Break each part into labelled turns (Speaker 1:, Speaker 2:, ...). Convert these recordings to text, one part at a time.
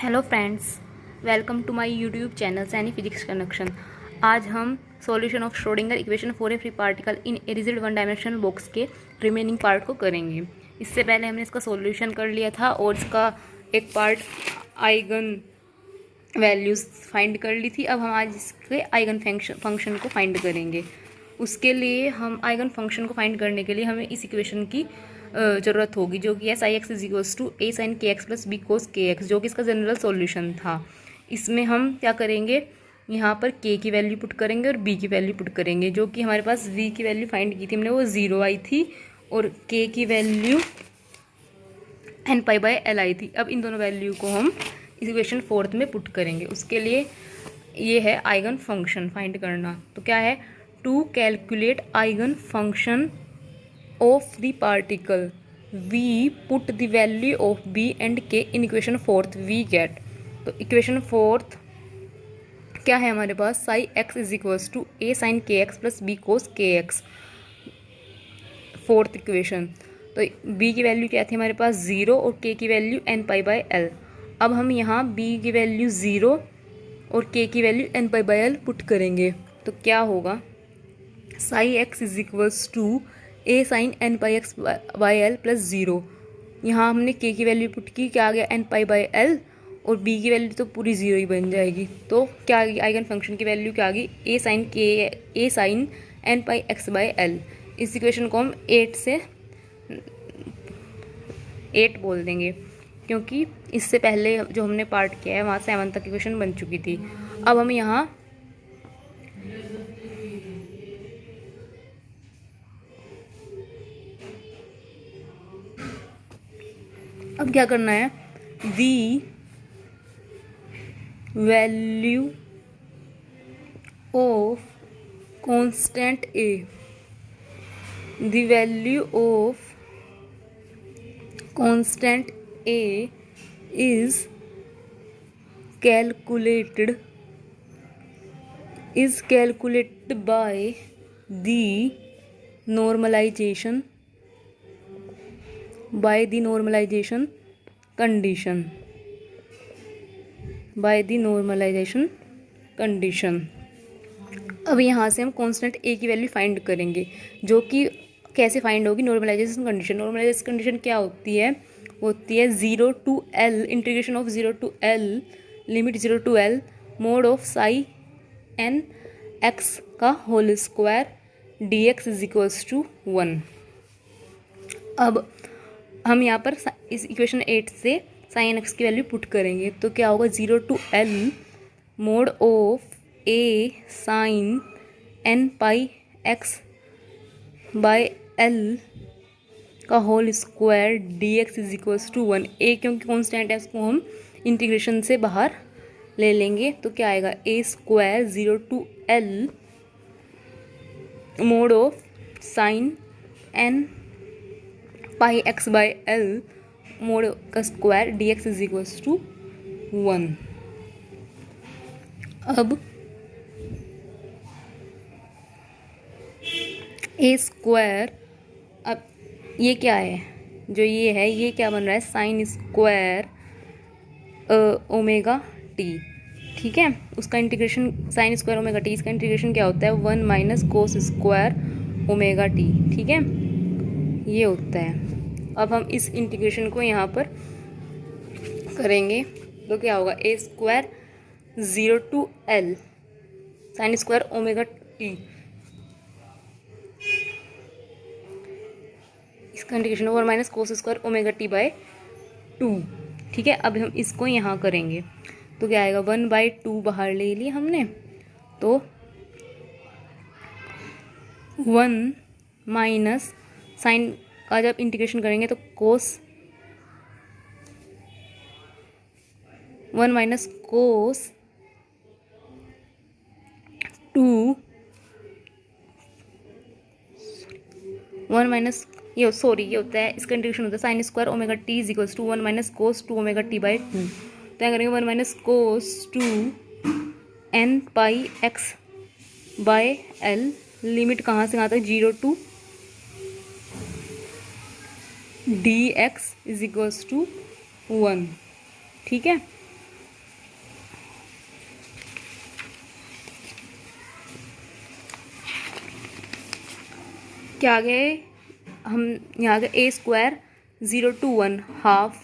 Speaker 1: Hello friends, welcome to my YouTube channel Saini physics connection. आज हम solution of Schrodinger equation for a free particle in a rigid one dimensional box के remaining part को करेंगे। इससे पहले हमने इसका सॉल्यूशन कर लिया था और इसका एक पार्ट आइगन वैल्यूज़ फाइंड कर ली थी। अब हम आज इसके आइगन फंक्शन को फाइंड करेंगे। उसके लिए हम आइगन फंक्शन को फाइंड करने के लिए हमें इस इक्वेशन की ज़रूरत होगी, जो कि है psi x is equals to A sine के एक्स प्लस बी कोस के एक्स, जो कि इसका जनरल सॉल्यूशन था। इसमें हम क्या करेंगे, यहाँ पर के की वैल्यू पुट करेंगे और बी की वैल्यू पुट करेंगे। जो कि हमारे पास वी की वैल्यू फाइंड की थी हमने, वो 0 आई थी और के की value n pi by l आई थी। अब इन दोनों वैल्यू को हम इक्वेशन फोर्थ में पुट करेंगे। उसके लिए ये है आइगन फंक्शन फाइंड करना। तो क्या है, to calculate eigen function of the particle we put the value of B and K in equation fourth we get. तो इक्वेशन फोर्थ क्या है हमारे पास, psi x is equals to A sine के एक्स प्लस बी कोस के X, fourth equation. तो b की value क्या थी हमारे पास 0 और k की value n pi by l। अब हम यहाँ b की वैल्यू 0 और k की value n pi by l put करेंगे। तो क्या होगा, psi x is equals to A sine n pi x by l plus 0। यहाँ हमने k की वैल्यू पुट की, क्या आ गया n पाई बाय l, और b की वैल्यू तो पूरी 0 ही बन जाएगी। तो क्या आ गई, आइगन फंक्शन की वैल्यू क्या आ गई, ए sine n pi x by l। इस इक्वेशन को हम 8 बोल देंगे, क्योंकि इससे पहले जो हमने पार्ट किया है वहाँ 7 तक इक्वेशन बन चुकी थी। अब हम यहाँ अब क्या करना है, the value of constant A, the value of constant a is calculated by the normalization condition। अब यहाँ से हम कांस्टेंट a की वैल्यू फाइंड करेंगे, जो कि कैसे फाइंड होगी, नॉर्मलाइजेशन कंडीशन। नॉर्मलाइजेशन कंडीशन क्या होती है, होती है 0 to l integration of 0 to l limit 0 to l mod of psi n x का whole square dx is equals to 1। अब हम यहाँ पर इस इक्वेशन 8 से साइन x की वैल्यू पुट करेंगे। तो क्या होगा, 0 to l mod of a sine n pi x by l का whole square dx is equals to 1। a क्योंकि कॉन्स्टेंट है, इसको हम इंटीग्रेशन से बाहर ले लेंगे। तो क्या आएगा, a square 0 to l mod of sine n pi x by l mod का square dx is equals to 1। अब a स्क्वायर, अब ये क्या है, जो ये है ये क्या बन रहा है, साइन स्क्वायर ओमेगा टी। ठीक है, उसका integration sign square omega T, इसका इंटीग्रेशन क्या होता है, 1 minus cos square omega T. ठीक है, ये होता है। अब हम इस इंटीग्रेशन को यहाँ पर करेंगे। तो क्या होगा, A square 0 to l sine square omega T, इसका integration 1 minus cos square omega T by 2। ठीक है, अब हम इसको यहाँ करेंगे। तो क्या आएगा, 1/2 बाहर ले लिया हमने, तो 1 माइनस साइन का जब इंटीग्रेशन करेंगे तो कोस 1 माइनस कोस 2 1 माइनस ये होता है, इसका इंटीग्रेशन होता है sine square omega t is equals to 1 minus cos 2 omega t by 2। तो क्या करेंगे, 1 minus cos 2 n pi x by l, limit कहाँ से कहाँ तक, 0 to dx is equals to 1। ठीक है, क्या आ गए, हम यहाँ गए ए स्क्वायर 0 to 1 हाफ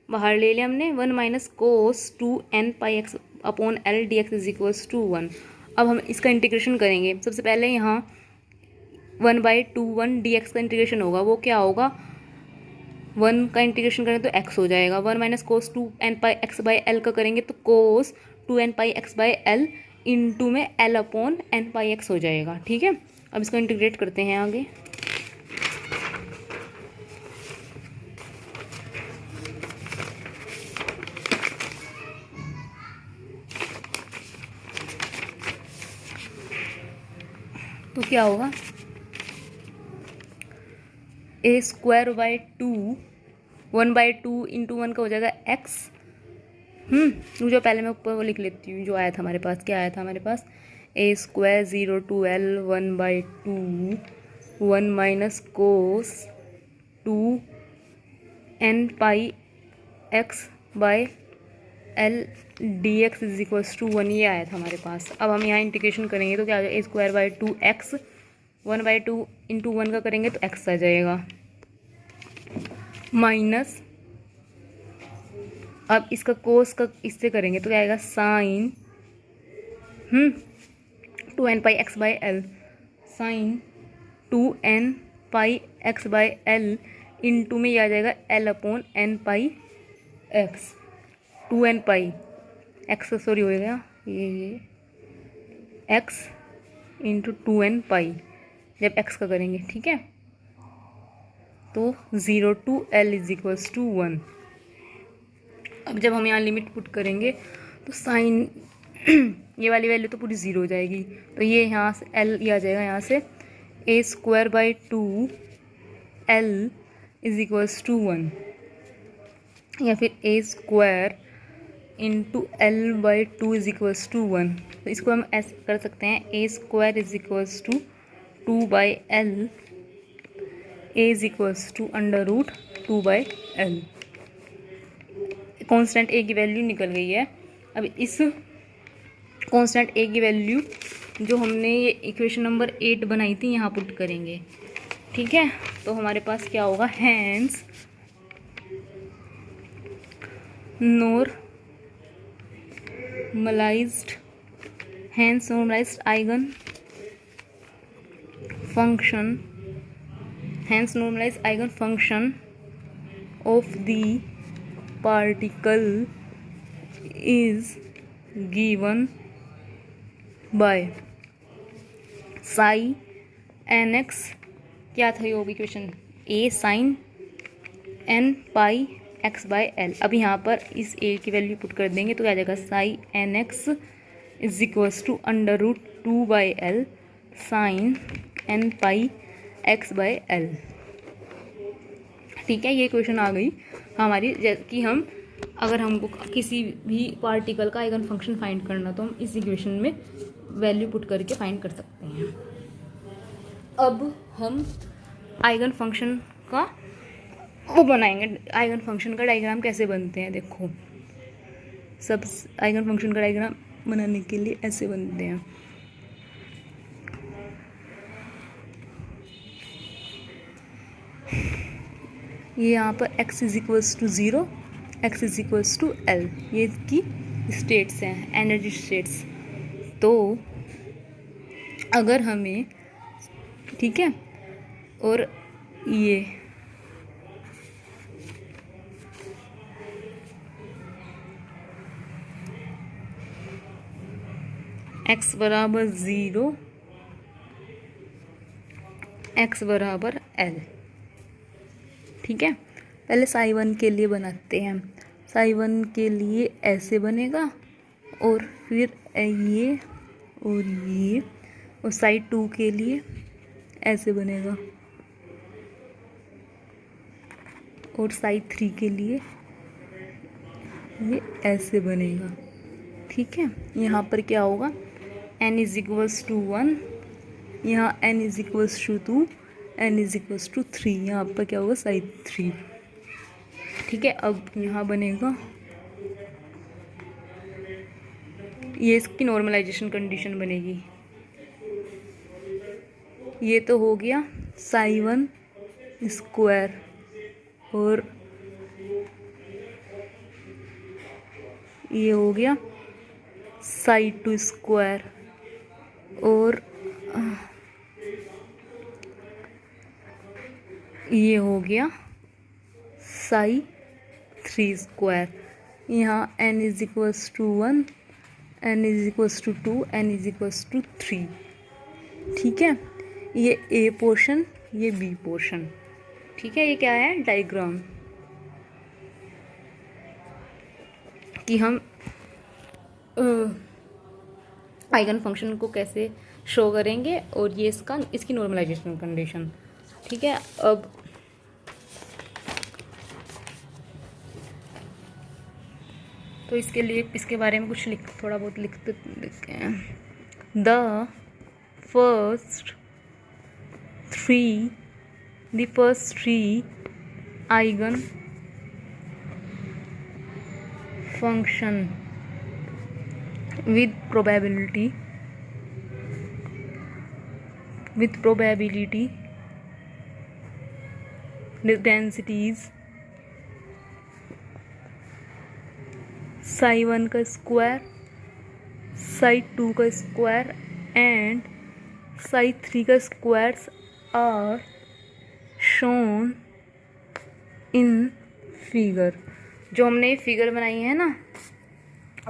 Speaker 1: बाहर ले लिया हमने, 1 minus cos 2n pi x upon l D x is equals to 1। अब हम इसका इंटीग्रेशन करेंगे। सबसे पहले यहाँ 1/2 डी एक्स का इंटीग्रेशन होगा, वो क्या होगा, 1 का इंटीग्रेशन करें तो x हो जाएगा, 1 minus cos 2n pi x by L का करेंगे तो कोस 2n pi x by l into में l upon n pi x हो जाएगा। ठीक है, अब इसको इंटीग्रेट करते हैं आगे। तो क्या होगा, ए स्क्वायर बाई 2 1/2 इंटू 1 का हो जाएगा x। जो पहले मैं ऊपर वो लिख लेती हूँ, जो आया था हमारे पास, क्या आया था हमारे पास, A square 0 to l 1/2 1 minus cos 2n pi x by L D x is equals to 1, ये आया था हमारे पास। अब हम यहाँ इंटीग्रेशन करेंगे तो क्या आ जाएगा, ए स्क्वायर बाई 2x 1/2 इंटू 1 का करेंगे तो x आ जाएगा, माइनस अब इसका कोस का इससे करेंगे तो क्या आएगा, sine 2n pi x by l sine 2n pi x by l into में ये आ जाएगा l upon n pi x 2n pi x, sorry हो गया ये x इंटू 2n पाई जब x का करेंगे। ठीक है, तो 0 to l is equals to 1। अब जब हम यहाँ लिमिट पुट करेंगे तो साइन ये वाली वैल्यू तो पूरी 0 हो जाएगी, तो ये यहाँ से l ये आ जाएगा, यहाँ से A square by 2 l is equals to 1, या फिर A square into L by 2 is equals to 1। तो इसको हम ऐसे कर सकते हैं, A square is equals to 2 by L A is equals to under root 2 by L. Constant A की वैल्यू निकल गई है। अब इस कॉन्स्टेंट ए की वैल्यू जो हमने ये इक्वेशन नंबर 8 बनाई थी यहाँ पुट करेंगे। ठीक है, तो हमारे पास क्या होगा, hence normalised eigenfunction of the particle is given by psi nx, क्या था ये होगी equation, a sin n pi x by L. अब यहाँ पर इस a की वैल्यू पुट कर देंगे तो क्या आ जाएगा, psi n x is equals to under root 2 by l sine n pi x by l. ठीक है, ये क्वेश्चन आ गई हमारी, जैसे कि हम अगर हमको किसी भी पार्टिकल का आइगन फंक्शन फाइंड करना तो हम इस इक्वेशन में वैल्यू पुट करके फाइंड कर सकते हैं। अब हम आइगन फंक्शन का वो बनाएंगे, आइगन फंक्शन का डायग्राम कैसे बनते हैं। देखो, सब आइगन फंक्शन का डायग्राम बनाने के लिए ऐसे बनते हैं। ये यहाँ पर x is equals to 0, x is equals to l, ये इसकी स्टेट्स हैं, एनर्जी स्टेट्स। तो अगर हमें, ठीक है, और ये x बराबर 0, x बराबर l। ठीक है, पहले साई 1 के लिए बनाते हैं। साई 1 के लिए ऐसे बनेगा, और फिर ये और साई 2 के लिए ऐसे बनेगा, और साई 3 के लिए ये ऐसे बनेगा। ठीक है, यहाँ पर क्या होगा, n इज इक्वल्स टू 1, यहाँ n is equals to 2, n is equals to 3, यहाँ पर क्या होगा, साई 3। ठीक है, अब यहाँ बनेगा, ये इसकी नॉर्मलाइजेशन कंडीशन बनेगी। ये तो हो गया साई 1 स्क्वायर और ये हो गया साई 2 स्क्वायर और ये हो गया साई 3 स्क्वायर। यहाँ n is equals to 1, n is equals to 2, n is equals to 3। ठीक है, ये ए पोर्शन, ये बी पोर्शन। ठीक है, ये क्या है, डायग्राम कि हम आइगन फंक्शन को कैसे शो करेंगे और ये इसकी नॉर्मलाइजेशन कंडीशन। ठीक है, अब तो इसके लिए इसके बारे में कुछ थोड़ा बहुत लिखते हैं। The first three eigen function with probability densities psi 1 का स्क्वायर, psi 2 का स्क्वायर एंड psi 3 का squares are shown in figure. जो हमने फिगर बनाई है ना,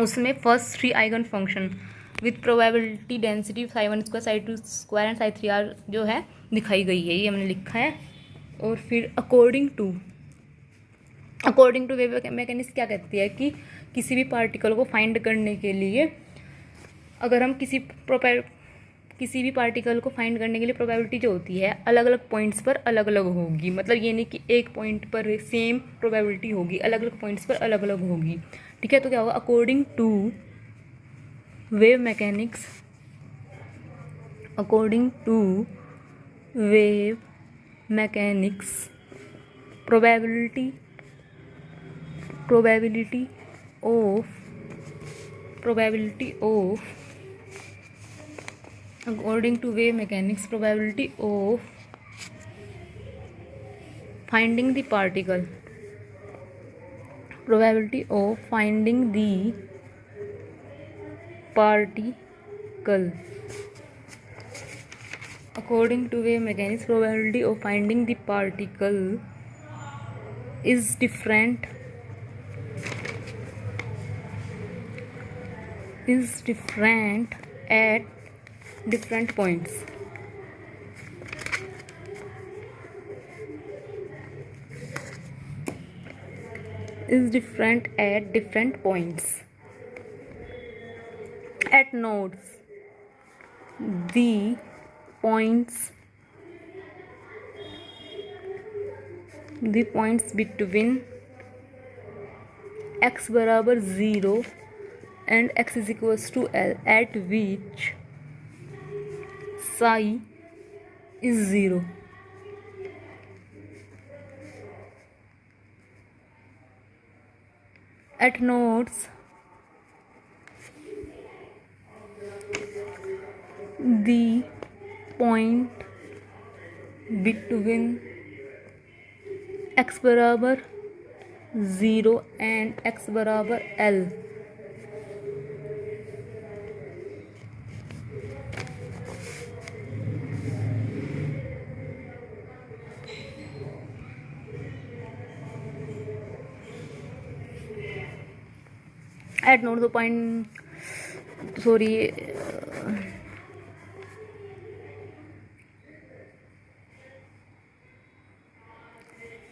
Speaker 1: उसमें first 3 eigen function with probability density psi 1 square, psi 2 square and psi 3 are जो है दिखाई गई है, ये हमने लिखा है। और फिर अकॉर्डिंग टू वेव मैकेनिक्स क्या कहती है कि किसी भी पार्टिकल को फाइंड करने के लिए, अगर हम किसी भी पार्टिकल को फाइंड करने के लिए प्रोबेबिलिटी जो होती है अलग अलग पॉइंट्स पर अलग अलग होगी। मतलब ये नहीं कि एक पॉइंट पर सेम प्रोबेबिलिटी होगी, अलग अलग पॉइंट्स पर अलग अलग होगी। ठीक है, तो क्या होगा, according to wave mechanics probability of according to wave mechanics probability of finding the particle according to wave mechanics probability of finding the particle is different at different points. At nodes, the points between x बराबर 0 and x is equals to L at which psi is 0. At nodes, the point between x बराबर 0 and x बराबर L at note the point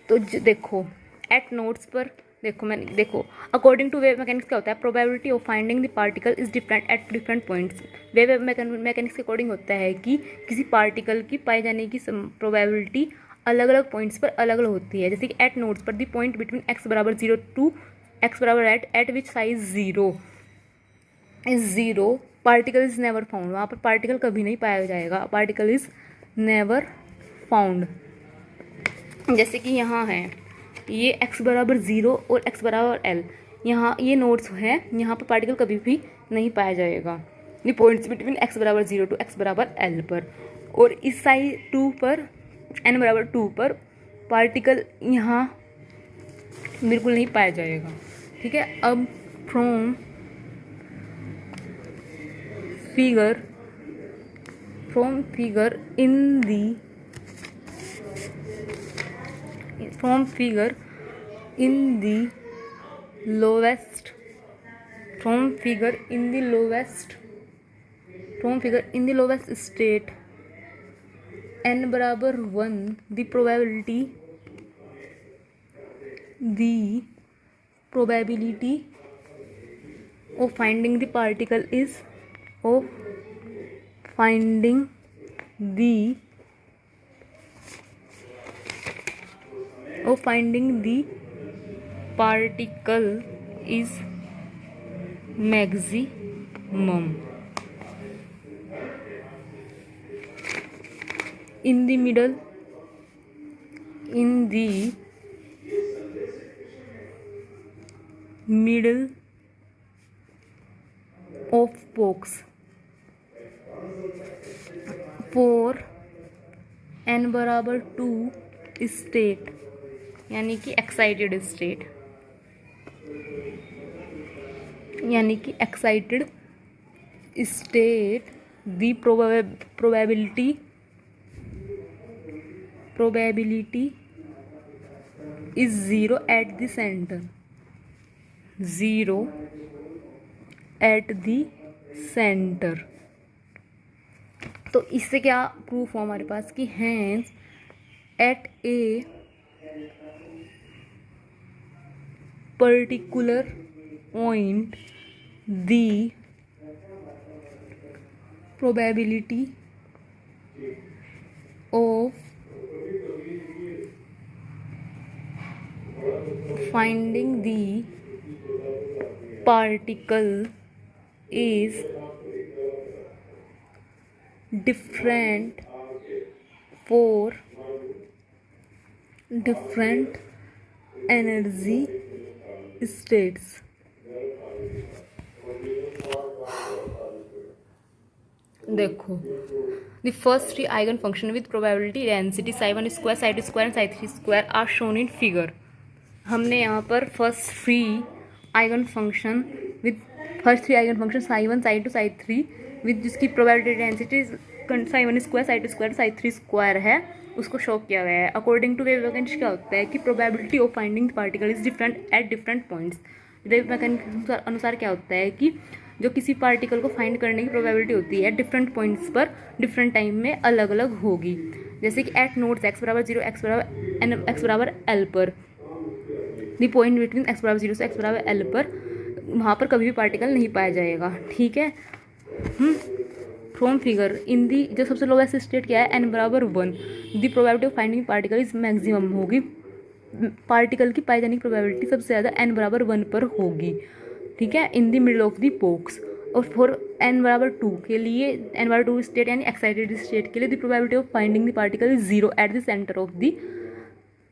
Speaker 1: तो देखो eight notes पर देखो according to wave mechanics क्या होता है, probability of finding the particle is different at different points. Wave mechanics के अकॉर्डिंग होता है कि किसी पार्टिकल की पाए जाने की प्रोबेबिलिटी अलग अलग पॉइंट्स पर अलग अलग होती है। जैसे कि एट नोट्स पर द पॉइंट बिटवीन x बराबर 0 टू x बराबर eight which size 0 particle is never found. वहाँ पर पार्टिकल कभी नहीं पाया जाएगा, पार्टिकल इज नेवर फाउंड। जैसे कि यहाँ है ये x बराबर 0 और x बराबर L, यहाँ ये नोट्स है, यहाँ पर पार्टिकल कभी भी नहीं पाया जाएगा। ये पॉइंट्स बिटवीन x बराबर 0 टू x बराबर L पर। और इस साइड 2 पर n बराबर 2 पर पार्टिकल यहाँ बिल्कुल नहीं पाया जाएगा। ठीक है, अब from figure in the lowest state n बराबर 1 the probability of finding the particle is maximum. In the middle of box for n बराबर 2 स्टेट यानी कि excited state the probability is 0 at the center. तो इससे क्या proof हुआ हमारे पास कि hence at a particular point the probability of finding the particle is different for different energy states. देखो, the first three eigen function with probability density psi1 square, psi2 square and psi3 square are shown in figure. हमने यहाँ पर first three eigen function psi1 psi2 psi3 with जिसकी probability density psi1 square psi2 square psi3 square है उसको show किया गया है. According to wave mechanics क्या होता है कि probability of finding particle is different at different points. Wave mechanics के अनुसार क्या होता है कि जो किसी पार्टिकल को फाइंड करने की प्रोबेबिलिटी होती है डिफरेंट पॉइंट्स पर डिफरेंट टाइम में अलग अलग होगी. जैसे कि एट नोड्स x बराबर 0 x बराबर l पर दी पॉइंट बिटवीन x बराबर 0 से x बराबर l पर वहाँ पर कभी भी पार्टिकल नहीं पाया जाएगा. ठीक है. फ्रॉम फिगर इन दी जो सबसे लोवेस्ट स्टेट क्या है n बराबर 1 the probability of finding particle is maximum होगी. पार्टिकल की पाई जाने की प्रोबेबिलिटी सबसे ज़्यादा n बराबर 1 पर होगी. ठीक है. In the middle of the box. और फॉर n बराबर 2 के लिए n बराबर 2 स्टेट यानी एक्साइटेड स्टेट के लिए the probability of finding the particle is 0 at the centre of the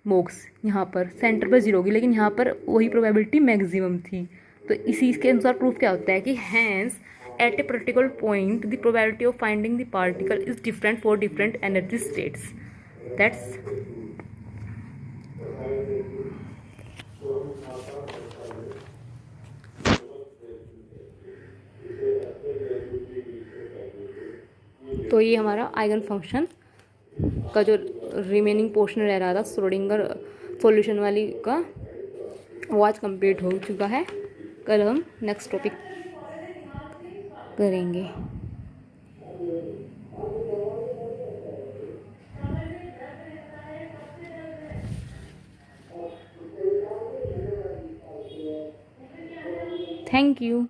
Speaker 1: box. यहाँ पर सेंटर पर 0 होगी लेकिन यहाँ पर वही प्रोबेबिलिटी मैक्सिमम थी. तो इसी के अनुसार प्रूफ क्या होता है कि hence at a particular point the probability of finding the particle is different for different energy states. That's तो ये हमारा आइगन फंक्शन का जो रिमेनिंग पोर्शन रह रहा था श्रोडिंगर सॉल्यूशन वाली का वो आज कंप्लीट हो चुका है. कल हम नेक्स्ट टॉपिक करेंगे. Thank you.